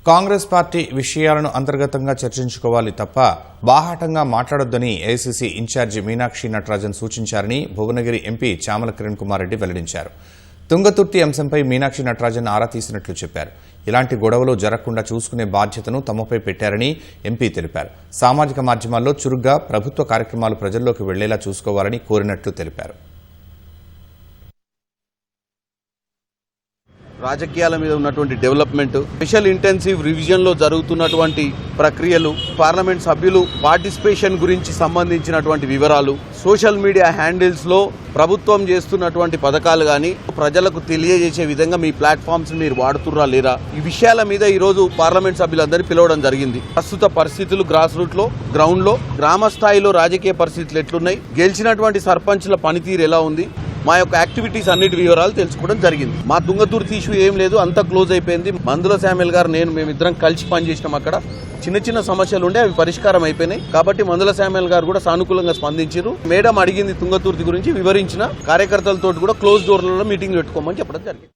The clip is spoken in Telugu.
కాంగ్రెస్ పార్టీ విషయాలను అంతర్గతంగా చర్చించుకోవాలి తప్ప బాహాటంగా మాట్లాడొద్దని ఏఐసీసీ ఇన్ఛార్జి మీనాక్షి నటరాజన్ సూచించారని భువనగిరి ఎంపీ చామల కిరణ్ కుమార్ రెడ్డి వెల్లడించారు. తుంగతుర్తి అంశంపై మీనాక్షి నటరాజన్ ఆరా తీసినట్లు చెప్పారు. ఇలాంటి గొడవలు జరగకుండా చూసుకునే బాధ్యతను తమపై పెట్టారని ఎంపీ తెలిపారు. సామాజిక మాధ్యమాల్లో చురుగ్గా ప్రభుత్వ కార్యక్రమాలు ప్రజల్లోకి వెళ్లేలా చూసుకోవాలని కోరినట్లు తెలిపారు. రాజకీయాల మీద ఉన్నటువంటి డెవలప్మెంట్, స్పెషల్ ఇంటెన్సివ్ రివిజన్ లో జరుగుతున్నటువంటి ప్రక్రియలు, పార్లమెంట్ సభ్యులు పార్టిసిపేషన్ గురించి సంబంధించినటువంటి వివరాలు, సోషల్ మీడియా హ్యాండిల్స్ లో ప్రభుత్వం చేస్తున్నటువంటి పథకాలు గాని ప్రజలకు తెలియజేసే విధంగా మీ ప్లాట్ఫామ్స్ మీరు వాడుతుర్రా లేరా, ఈ విషయాల మీద ఈ రోజు పార్లమెంట్ సభ్యులందరినీ పిలవడం జరిగింది. ప్రస్తుత పరిస్థితులు గ్రాస్ రూట్ లో, గ్రౌండ్ లో, గ్రామ స్థాయిలో రాజకీయ పరిస్థితులు ఎట్లున్నాయి, గెలిచినటువంటి సర్పంచ్ల పనితీరు ఎలా ఉంది, మా యొక్క యాక్టివిటీస్ అన్నిటి వివరాలు తెలుసుకోవడం జరిగింది. మా తుంగతుర్తి ఇష్యూ ఏం లేదు, అంతా క్లోజ్ అయిపోయింది. మందుల శామ్యుల్ గారు మేమిద్దరం కలిసి పనిచేసినాం. అక్కడ చిన్న సమస్యలు ఉండే అవి పరిష్కారం అయిపోయినాయి. కాబట్టి మందుల శామ్యుల్ గారు కూడా సానుకూలంగా స్పందించారు. మేడం అడిగింది తుంగతుర్తి గురించి వివరించిన, కార్యకర్తలతో కూడా క్లోజ్ డోర్లలో మీటింగ్ పెట్టుకోమని చెప్పడం జరిగింది.